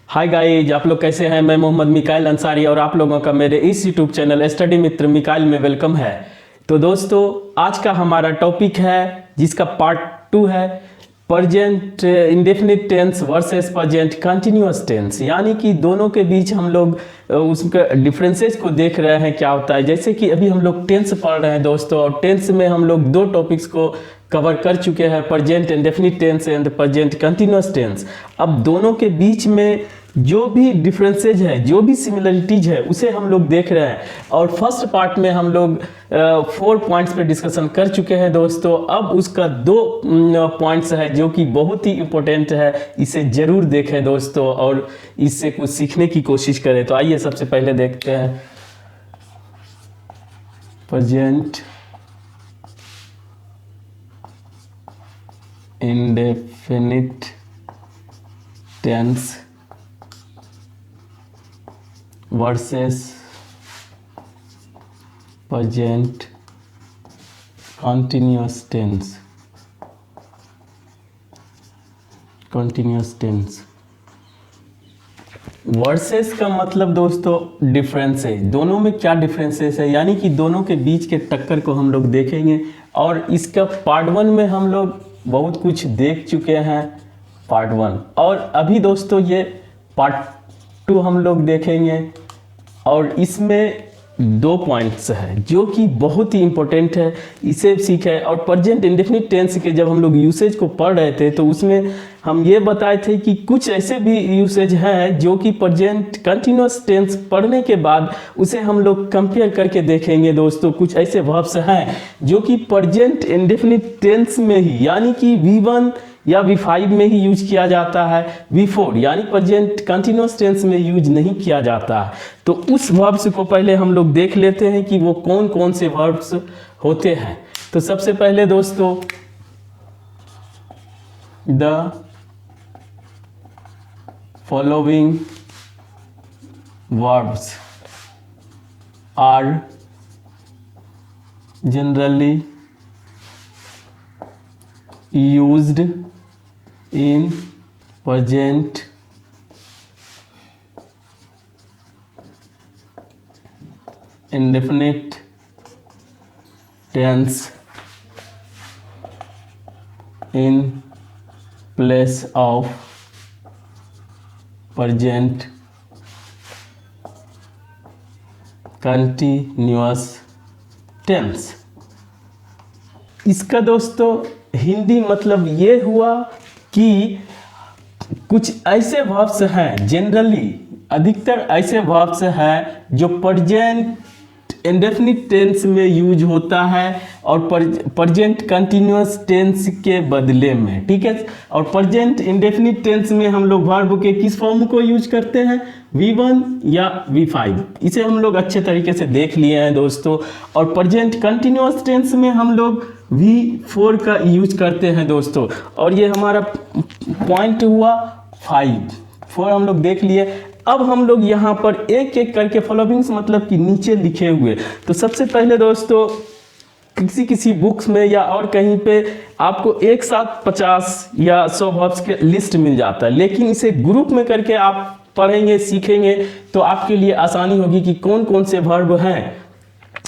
Hi guys, आप लोग कैसे हैं। मैं मोहम्मद मिकाइल अंसारी और आप लोगों का मेरे इस यूट्यूब चैनल स्टडी मित्र मिकाइल में वेलकम है। तो दोस्तों, आज का हमारा टॉपिक है जिसका पार्ट 2 है present indefinite tense versus present continuous tense, यानी कि दोनों के बीच हम लोग उसका डिफरेंसेस को देख रहे हैं क्या होता है। जैसे कि अभी हम लोग टेंस पढ़ रहे हैं दोस्तों, और टेंस में हम लोग दो टॉपिक्स को कवर कर चुके हैं, present indefinite tense and present continuous tense. अब दोनों के बीच में जो भी डिफरेंसेज है, जो भी सिमिलरिटीज है, उसे हम लोग देख रहे हैं। और फर्स्ट पार्ट में हम लोग 4 पॉइंट्स पे डिस्कशन कर चुके हैं दोस्तों। अब उसका 2 पॉइंट्स है जो कि बहुत ही इंपॉर्टेंट है, इसे जरूर देखें दोस्तों और इससे कुछ सीखने की कोशिश करें। तो आइए सबसे पहले देखते हैं present indefinite tense versus present continuous tense. Versus का मतलब दोस्तों डिफरेंस है। दोनों में क्या डिफरेंसेस है, यानी कि दोनों के बीच के टक्कर को हम लोग देखेंगे। और इसका पार्ट 1 में हम लोग बहुत कुछ देख चुके हैं, पार्ट 1। और अभी दोस्तों ये पार्ट 2 हम लोग देखेंगे, और इसमें 2 पॉइंट्स हैं जो कि बहुत ही इंपॉर्टेंट है, इसे सीखें। और प्रेजेंट इंडेफिनिट टेंस के जब हम लोग यूसेज को पढ़ रहे थे तो उसमें हम ये बताए थे कि कुछ ऐसे भी यूसेज हैं जो कि प्रेजेंट कंटिन्यूअस टेंस पढ़ने के बाद उसे हम लोग कंपेयर करके देखेंगे दोस्तों। कुछ ऐसे वर्ब्स हैं जो कि प्रेजेंट इंडेफिनिट टेंस में ही, यानी कि V1 या V5 में ही यूज किया जाता है, V4 यानी प्रेजेंट कंटिन्यूअस टेंस में यूज नहीं किया जाता है। तो उस वर्ब्स को पहले हम लोग देख लेते हैं कि वो कौन कौन से वर्ब्स होते हैं। तो सबसे पहले दोस्तों, the following verbs are generally used in present indefinite tense in place of present continuous tense। इसका दोस्तों हिंदी मतलब ये हुआ कि कुछ ऐसे वर्ब्स हैं, जनरली अधिकतर ऐसे वर्ब्स हैं जो प्रेजेंट इंडेफिनिट टेंस में यूज होता है और प्रेजेंट कंटिन्यूअस टेंस के बदले में, ठीक है। और प्रेजेंट इंडेफिनिट टेंस में हम लोग वर्ब के किस फॉर्म को यूज करते हैं, V1 या V5। इसे हम लोग अच्छे तरीके से देख लिए हैं दोस्तों। और प्रेजेंट कंटिन्यूअस टेंस में हम लोग V4 का यूज करते हैं दोस्तों। और ये हमारा पॉइंट हुआ 4 हम लोग देख लिए। अब हम लोग यहाँ पर एक एक करके फॉलोइंग्स मतलब कि नीचे लिखे हुए। तो सबसे पहले दोस्तों, किसी बुक्स में या और कहीं पे आपको एक साथ 50 या 100 वर्ब्स के लिस्ट मिल जाता है, लेकिन इसे ग्रुप में करके आप पढ़ेंगे, सीखेंगे तो आपके लिए आसानी होगी कि कौन कौन से वर्ब हैं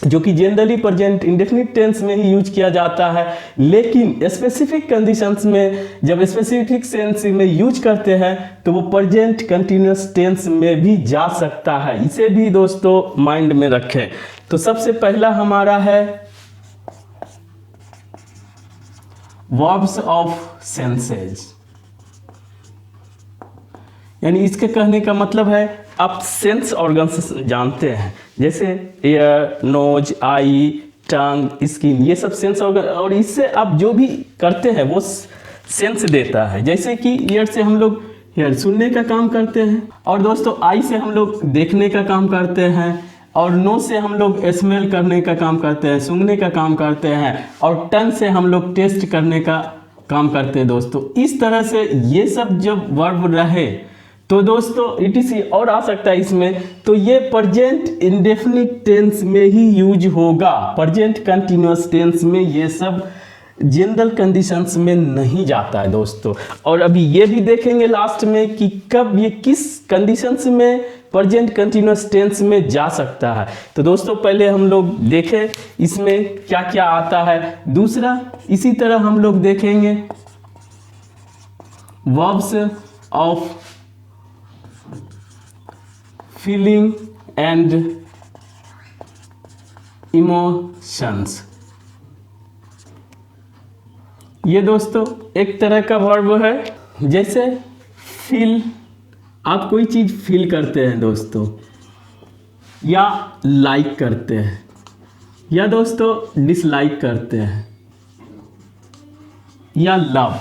जो कि जनरली प्रेजेंट इंडेफिनिट टेंस में ही यूज किया जाता है, लेकिन स्पेसिफिक कंडीशंस में जब स्पेसिफिक सेंस में यूज करते हैं तो वो प्रेजेंट कंटिन्यूअस टेंस में भी जा सकता है। इसे भी दोस्तों माइंड में रखें। तो सबसे पहला हमारा है वर्ब्स ऑफ सेंसेज, यानी इसके कहने का मतलब है आप सेंस ऑर्गन्स जानते हैं, जैसे ईयर, नोज, आई, टंग, स्किन, ये सब सेंस ऑर्गन। और इससे आप जो भी करते हैं वो सेंस देता है। जैसे कि ईयर से हम लोग ईयर सुनने का काम करते हैं, और दोस्तों आई से हम लोग देखने का काम करते हैं, और नोज से हम लोग स्मेल करने का काम करते हैं, सूंघने का काम करते हैं, और टंग से हम लोग टेस्ट करने का काम करते हैं दोस्तों। इस तरह से ये सब जब वर्ब रहे तो दोस्तों etc और आ सकता है इसमें, तो ये प्रेजेंट इंडेफिनिट टेंस में ही यूज होगा। प्रेजेंट कंटिन्यूअस टेंस में ये सब जनरल कंडीशंस में नहीं जाता है दोस्तों। और अभी ये भी देखेंगे लास्ट में कि कब ये किस कंडीशंस में प्रेजेंट कंटिन्यूअस टेंस में जा सकता है। तो दोस्तों पहले हम लोग देखें इसमें क्या क्या आता है। दूसरा इसी तरह हम लोग देखेंगे verbs of feeling and emotions. ये दोस्तों एक तरह का वर्ब है। जैसे फील, आप कोई चीज फील करते हैं दोस्तों, या लाइक करते हैं, या दोस्तों डिसलाइक करते हैं, या लव,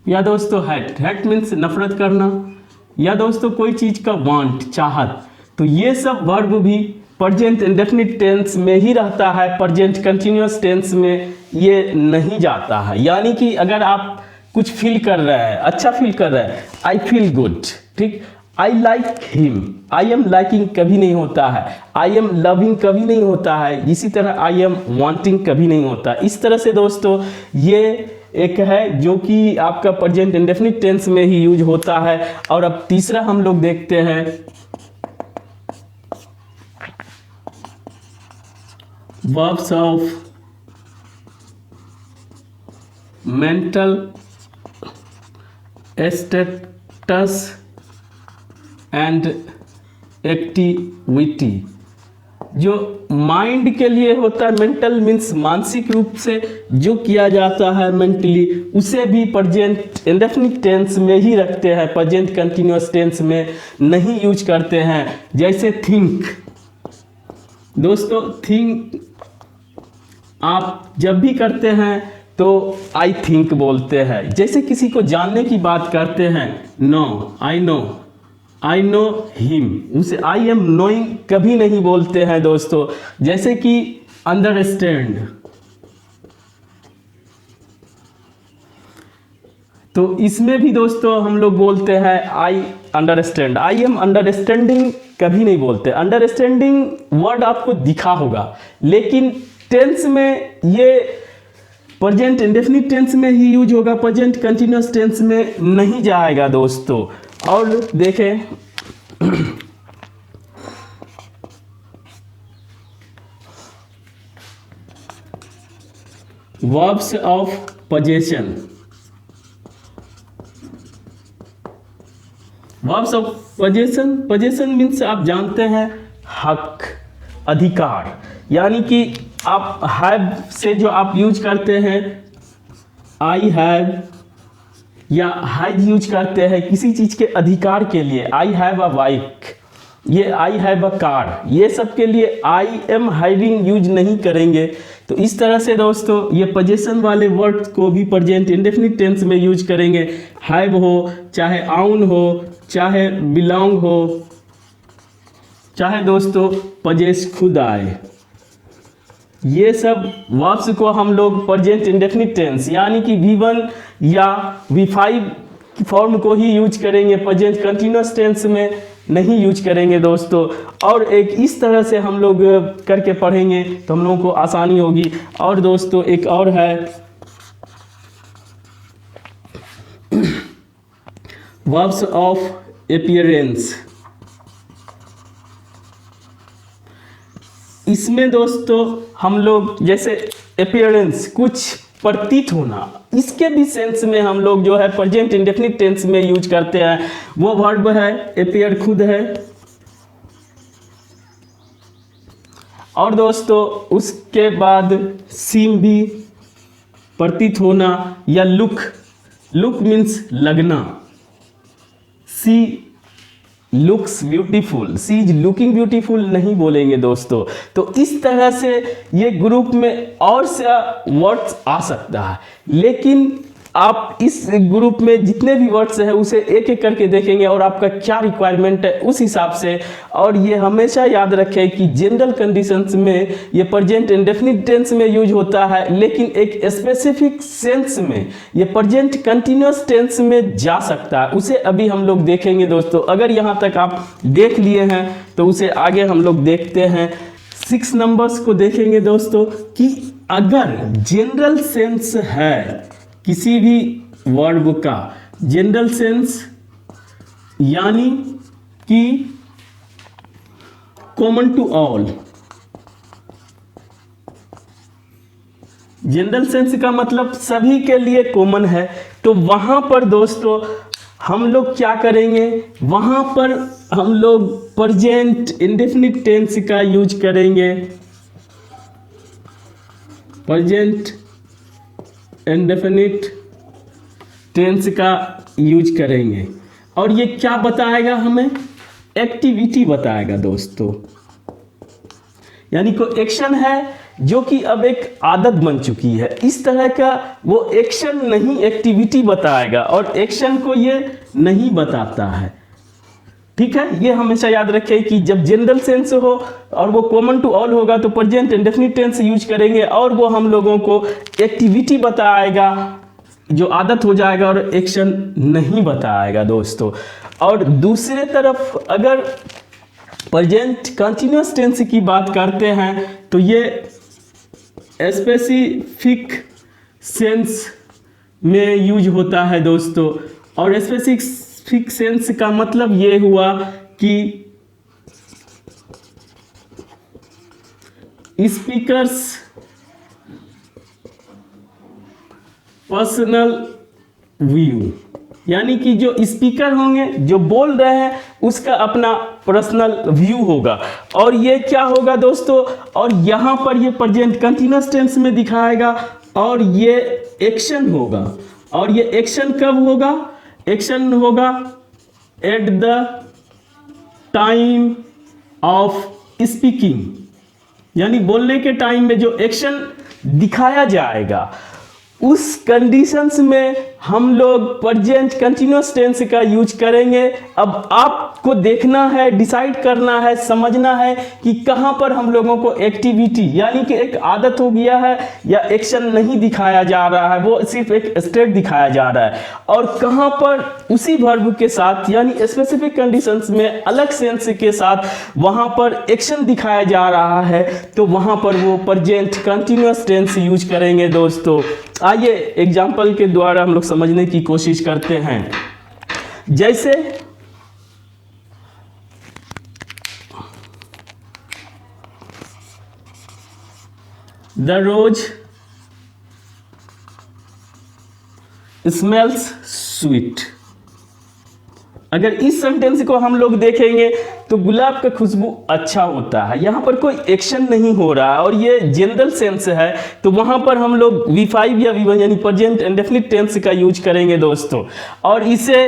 या दोस्तों हेट। हेट मीन्स नफरत करना, या दोस्तों कोई चीज का वांट, चाहत। तो ये सब वर्ब भी प्रेजेंट इंडेफिनिट टेंस में ही रहता है, प्रेजेंट कंटिन्यूअस टेंस में ये नहीं जाता है। यानी कि अगर आप कुछ फील कर रहे हैं, अच्छा फील कर रहे हैं, आई फील गुड, ठीक, I like him, I am liking कभी नहीं होता है, आई एम लविंग कभी नहीं होता है, इसी तरह आई एम वांटिंग कभी नहीं होता। इस तरह से दोस्तों ये एक है जो कि आपका प्रेजेंट इंडेफिनिट टेंस में ही यूज होता है। और अब तीसरा हम लोग देखते हैं verbs of mental status and activity। जो माइंड के लिए होता है, मेंटल मीन्स मानसिक रूप से जो किया जाता है मेंटली, उसे भी प्रेजेंट इंडेफिनिट टेंस में ही रखते हैं, प्रेजेंट कंटिन्यूअस टेंस में नहीं यूज करते हैं। जैसे थिंक दोस्तों, थिंक आप जब भी करते हैं तो आई थिंक बोलते हैं। जैसे किसी को जानने की बात करते हैं, know, I know, I know him, उसे आई एम नोइंग कभी नहीं बोलते हैं दोस्तों। जैसे कि अंडरस्टैंड, तो इसमें भी दोस्तों हम लोग बोलते हैं I understand, I am understanding कभी नहीं बोलते। अंडरस्टैंडिंग वर्ड आपको दिखा होगा, लेकिन टेंस में ये प्रेजेंट इंडेफिनिट टेंस में ही यूज होगा, प्रेजेंट कंटिन्यूअस टेंस में नहीं जाएगा दोस्तों। और देखें verbs of possession. Verbs of possession, possession means आप जानते हैं हक, अधिकार। यानी कि आप हैव से जो आप यूज करते हैं, आई हैव या हैज यूज करते हैं किसी चीज के अधिकार के लिए। आई हैव अ बाइक, ये आई हैव अ कार, ये सब के लिए आई एम हैविंग यूज नहीं करेंगे। तो इस तरह से दोस्तों ये पोजेशन वाले वर्ड को भी प्रेजेंट इंडेफिनिट टेंस में यूज करेंगे। हैव हो, चाहे आउन हो, चाहे बिलोंग हो, चाहे दोस्तों पजेस खुद आए। ये सब वर्ब्स को हम लोग प्रेजेंट इंडेफिनिट टेंस यानी कि V1 या V5 फॉर्म को ही यूज करेंगे, प्रेजेंट कंटिन्यूअस टेंस में नहीं यूज करेंगे दोस्तों। और एक इस तरह से हम लोग करके पढ़ेंगे तो हम लोगों को आसानी होगी। और दोस्तों एक और है वर्ब्स ऑफ अपीयरेंस। इसमें दोस्तों हम लोग जैसे अपीयरेंस कुछ प्रतीत होना, इसके भी सेंस में हम लोग जो है प्रेजेंट इंडेफिनिट टेंस में यूज करते हैं। वो वर्ब है अपीयर, खुद है। और दोस्तों उसके बाद सीम भी प्रतीत होना, या लुक, लुक मीन्स लगना। She looks beautiful, she is looking beautiful नहीं बोलेंगे दोस्तों। तो इस तरह से ये ग्रुप में और से वर्ड्स आ सकता है, लेकिन आप इस ग्रुप में जितने भी वर्ड्स हैं उसे एक एक करके देखेंगे और आपका क्या रिक्वायरमेंट है उस हिसाब से। और ये हमेशा याद रखें कि जनरल कंडीशंस में ये प्रेजेंट इंडेफिनिट टेंस में यूज होता है, लेकिन एक स्पेसिफिक सेंस में ये प्रेजेंट कंटिन्यूअस टेंस में जा सकता है, उसे अभी हम लोग देखेंगे दोस्तों। अगर यहाँ तक आप देख लिए हैं तो उसे आगे हम लोग देखते हैं। 6 नंबर्स को देखेंगे दोस्तों कि अगर जनरल सेंस है किसी भी वर्ब का, जनरल सेंस यानी कि common to all, general sense का मतलब सभी के लिए कॉमन है, तो वहां पर दोस्तों हम लोग क्या करेंगे, वहां पर हम लोग प्रेजेंट इंडेफिनिट टेंस का यूज करेंगे, प्रेजेंट इंडेफिनिट टेंस का यूज करेंगे। और ये क्या बताएगा हमें, एक्टिविटी बताएगा दोस्तों, यानी कोई एक्शन है जो कि अब एक आदत बन चुकी है, इस तरह का वो एक्शन नहीं एक्टिविटी बताएगा, और एक्शन को ये नहीं बताता है। ठीक है, ये हमेशा याद रखें कि जब जनरल सेंस हो और वो कॉमन टू ऑल होगा तो प्रेजेंट इंडेफिनिट टेंस यूज करेंगे, और वो हम लोगों को एक्टिविटी बताएगा जो आदत हो जाएगा, और एक्शन नहीं बताएगा दोस्तों। और दूसरे तरफ अगर प्रेजेंट कंटिन्यूअस टेंस की बात करते हैं तो ये स्पेसिफिक सेंस में यूज होता है दोस्तों। और स्पेसिफिक सेंस का मतलब ये हुआ कि स्पीकर्स पर्सनल व्यू, यानी कि जो स्पीकर होंगे जो बोल रहे हैं उसका अपना पर्सनल व्यू होगा। और ये क्या होगा दोस्तों, और यहाँ पर ये प्रेजेंट कंटिन्यूअस टेंस में दिखाएगा, और ये एक्शन होगा। और ये एक्शन कब होगा, एक्शन होगा at the time of speaking, यानी बोलने के टाइम में जो एक्शन दिखाया जाएगा उस कंडीशंस में हम लोग प्रेजेंट कंटिन्यूअस टेंस का यूज करेंगे। अब आपको देखना है, डिसाइड करना है, समझना है कि कहां पर हम लोगों को एक्टिविटी यानी कि एक आदत हो गया है या एक्शन नहीं दिखाया जा रहा है, वो सिर्फ एक स्टेट दिखाया जा रहा है, और कहां पर उसी वर्ब के साथ यानी स्पेसिफिक कंडीशंस में अलग सेंस के साथ वहां पर एक्शन दिखाया जा रहा है, तो वहां पर वो प्रेजेंट कंटिन्यूअस टेंस यूज करेंगे दोस्तों। आइए एग्जाम्पल के द्वारा हम लोग समझने की कोशिश करते हैं। जैसे द रोज स्मेल्स स्वीट, अगर इस सेंटेंस को हम लोग देखेंगे तो गुलाब का खुशबू अच्छा होता है, यहाँ पर कोई एक्शन नहीं हो रहा है और ये जनरल सेंस है, तो वहाँ पर हम लोग V5 या V1 यानी प्रेजेंट इंडेफिनिट टेंस का यूज करेंगे दोस्तों। और इसे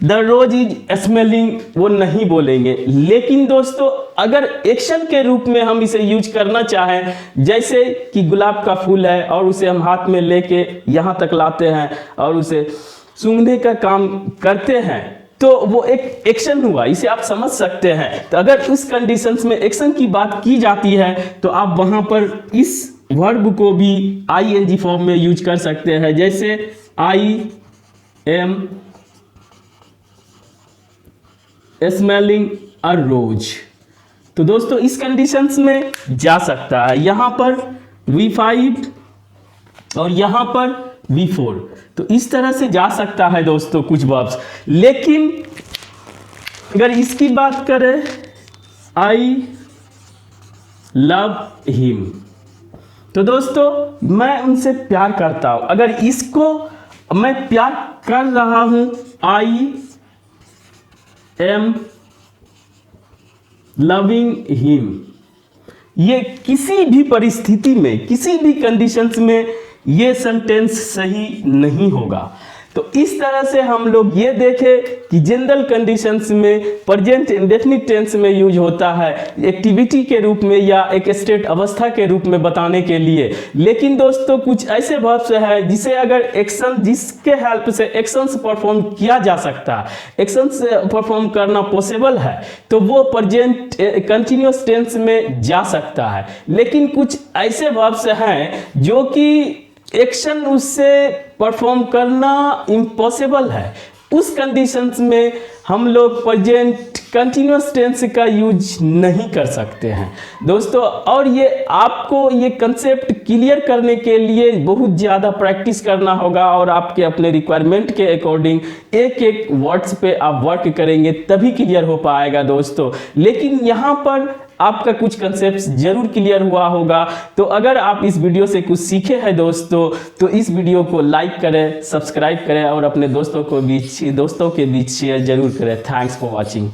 द रोज इज स्मेलिंग वो नहीं बोलेंगे। लेकिन दोस्तों अगर एक्शन के रूप में हम इसे यूज करना चाहें, जैसे कि गुलाब का फूल है और उसे हम हाथ में लेके यहाँ तक लाते हैं और उसे सूंघने का काम करते हैं, तो वो एक एक्शन हुआ, इसे आप समझ सकते हैं। तो अगर उस कंडीशंस में एक्शन की बात की जाती है तो आप वहां पर इस वर्ब को भी ING फॉर्म में यूज कर सकते हैं, जैसे आई एम स्मेलिंग अ रोज। तो दोस्तों इस कंडीशंस में जा सकता है, यहां पर V5 और यहां पर V4, तो इस तरह से जा सकता है दोस्तों कुछ वर्ब्स। लेकिन अगर इसकी बात करें आई लव हिम, तो दोस्तों मैं उनसे प्यार करता हूं, अगर इसको मैं प्यार कर रहा हूं, आई एम लविंग हिम, ये किसी भी परिस्थिति में किसी भी कंडीशंस में ये सेंटेंस सही नहीं होगा। तो इस तरह से हम लोग ये देखें कि जनरल कंडीशंस में प्रेजेंट इंडेफिनिट टेंस में यूज होता है एक्टिविटी के रूप में या एक स्टेट अवस्था के रूप में बताने के लिए। लेकिन दोस्तों कुछ ऐसे वर्ब्स हैं जिसे अगर एक्शन जिसके हेल्प से एक्शंस परफॉर्म किया जा सकता है, एक्शंस परफॉर्म करना पॉसिबल है, तो वो प्रेजेंट कंटिन्यूअस टेंस में जा सकता है। लेकिन कुछ ऐसे वर्ब्स हैं जो कि एक्शन उससे परफॉर्म करना इम्पॉसिबल है, उस कंडीशंस में हम लोग प्रेजेंट कंटिन्यूस टेंस का यूज नहीं कर सकते हैं दोस्तों। और ये आपको ये कंसेप्ट क्लियर करने के लिए बहुत ज़्यादा प्रैक्टिस करना होगा और आपके अपने रिक्वायरमेंट के अकॉर्डिंग एक एक वर्ड्स पे आप वर्क करेंगे तभी क्लियर हो पाएगा दोस्तों। लेकिन यहाँ पर आपका कुछ कंसेप्ट जरूर क्लियर हुआ होगा। तो अगर आप इस वीडियो से कुछ सीखे हैं दोस्तों तो इस वीडियो को लाइक करें, सब्सक्राइब करें और अपने दोस्तों के बीच शेयर जरूर करें। Thanks for watching.